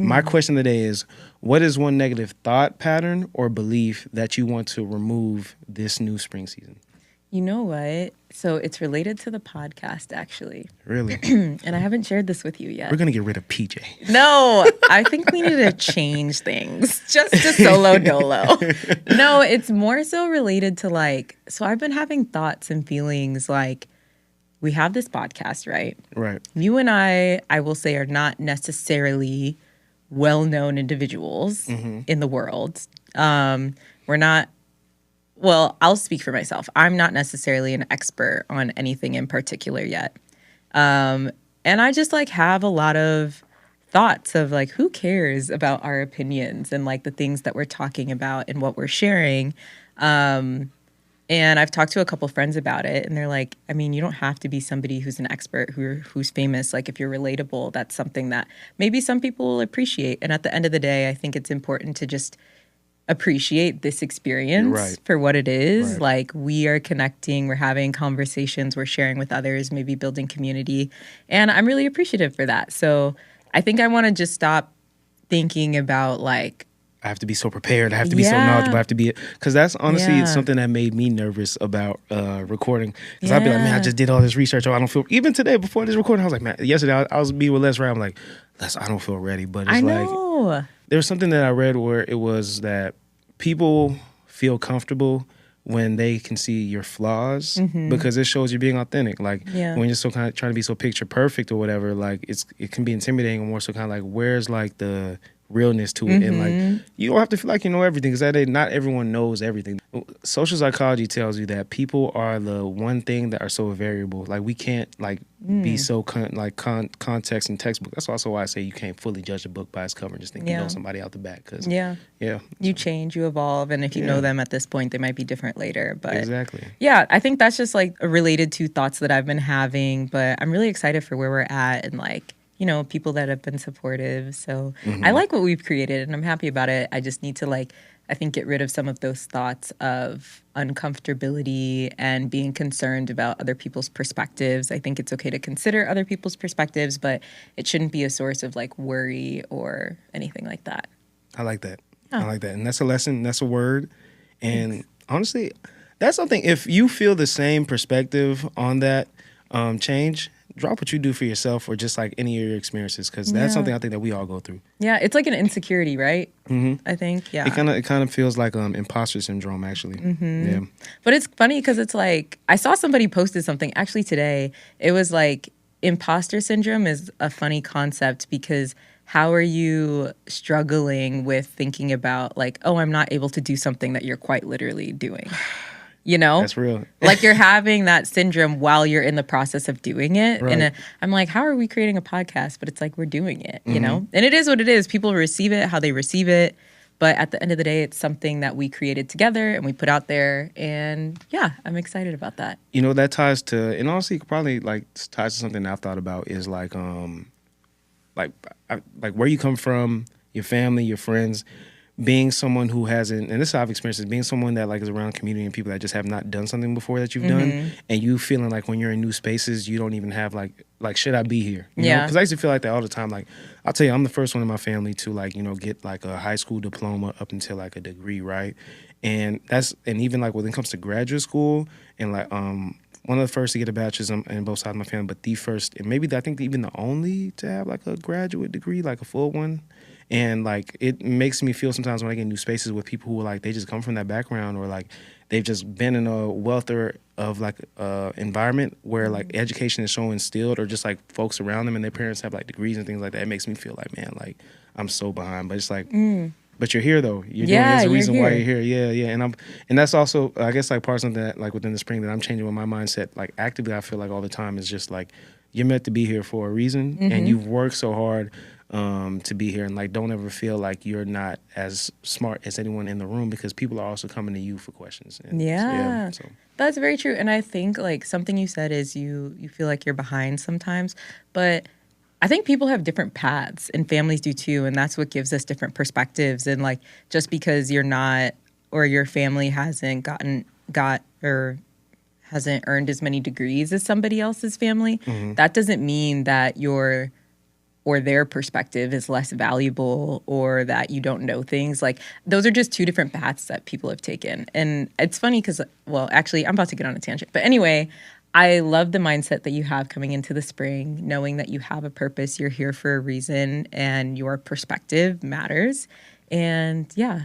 My question today is, what is one negative thought pattern or belief that you want to remove this new spring season? You know what? So it's related to the podcast, actually. Really? And I haven't shared this with you yet. We're going to get rid of PJ. No, I think we need to change things just to solo dolo. No, it's more so related to like, so I've been having thoughts and feelings like, we have this podcast, right? Right. You and I will say, are not necessarily well-known individuals in the world. We're not, well, I'll speak for myself. I'm not necessarily an expert on anything in particular yet. And I just like have a lot of thoughts of like, who cares about our opinions and like the things that we're talking about and what we're sharing. And I've talked to a couple friends about it, and they're like, I mean, you don't have to be somebody who's an expert, who's famous. Like, if you're relatable, that's something that maybe some people will appreciate. And at the end of the day, I think it's important to just appreciate this experience for what it is. Right. Like, we are connecting, we're having conversations, we're sharing with others, maybe building community. And I'm really appreciative for that. So I think I want to just stop thinking about like, I have to be so prepared. I have to be so knowledgeable. I have to be, because that's honestly something that made me nervous about recording. Because I'd be like, man, I just did all this research. Oh, I don't feel. Even today, before this recording, I was like, man. Yesterday, I was being with Les. Right, I'm like, Les, I don't feel ready. But it's like there was something that I read where it was that people feel comfortable when they can see your flaws because it shows you're being authentic. Like when you're so kind of trying to be so picture perfect or whatever, like it can be intimidating. And more so kind of like, where's like the realness to it, and like you don't have to feel like you know everything, because not everyone knows everything. Social psychology tells you that people are the one thing that are so variable. Like we can't like be so context and textbook. That's also why I say you can't fully judge a book by its cover and just think you know somebody out the back. Cause you change, you evolve, and if you know them at this point, they might be different later. But exactly, I think that's just like related to thoughts that I've been having. But I'm really excited for where we're at, and like, you know, people that have been supportive. So I like what we've created and I'm happy about it. I just need to like, I think, get rid of some of those thoughts of uncomfortability and being concerned about other people's perspectives. I think it's okay to consider other people's perspectives, but it shouldn't be a source of like worry or anything like that. I like that. I like that. And that's a lesson. That's a word. And honestly, that's something, if you feel the same perspective on that change, drop what you do for yourself or just like any of your experiences, because that's something I think that we all go through. Yeah, it's like an insecurity, right? I think, It kind of feels like imposter syndrome, actually. Yeah. But it's funny because it's like, I saw somebody posted something actually today. It was like, imposter syndrome is a funny concept because how are you struggling with thinking about like, oh, I'm not able to do something that you're quite literally doing? You know? That's real. Like you're having that syndrome while you're in the process of doing it. Right. And I'm like, how are we creating a podcast? But it's like, we're doing it, you know? And it is what it is. People receive it how they receive it. But at the end of the day, it's something that we created together and we put out there. And yeah, I'm excited about that. You know, that ties to, and honestly, probably like ties to something that I've thought about is like where you come from, your family, your friends, being someone who hasn't, and this is how I've experienced it, being someone that like is around community and people that just have not done something before that you've done, and you feeling like when you're in new spaces, you don't even have like should I be here? You know? Because I used to feel like that all the time. Like, I'll tell you, I'm the first one in my family to like, you know, get like a high school diploma up until like a degree, right? And even like when it comes to graduate school, and like one of the first to get a bachelor's in both sides of my family, but the first, and maybe I think even the only to have like a graduate degree, like a full one. And like it makes me feel sometimes when I get in new spaces with people who are like they just come from that background, or like they've just been in a welter of like environment where like education is so instilled, or just like folks around them and their parents have like degrees and things like that. It makes me feel like, man, like I'm so behind. But it's like, but you're here though. You're doing there's a reason why you're here. Yeah. And that's also, I guess, like part of something that like within the spring that I'm changing with my mindset. Like actively, I feel like all the time is just like you're meant to be here for a reason, and you've worked so hard to be here, and like don't ever feel like you're not as smart as anyone in the room, because people are also coming to you for questions. And so. That's very true. And I think like something you said is you feel like you're behind sometimes, but I think people have different paths and families do too, and that's what gives us different perspectives. And like just because you're not, or your family hasn't hasn't earned as many degrees as somebody else's family, that doesn't mean that you're or their perspective is less valuable or that you don't know things. Like, those are just two different paths that people have taken. And it's funny because, well, actually, I'm about to get on a tangent. But anyway, I love the mindset that you have coming into the spring, knowing that you have a purpose, you're here for a reason, and your perspective matters. And yeah,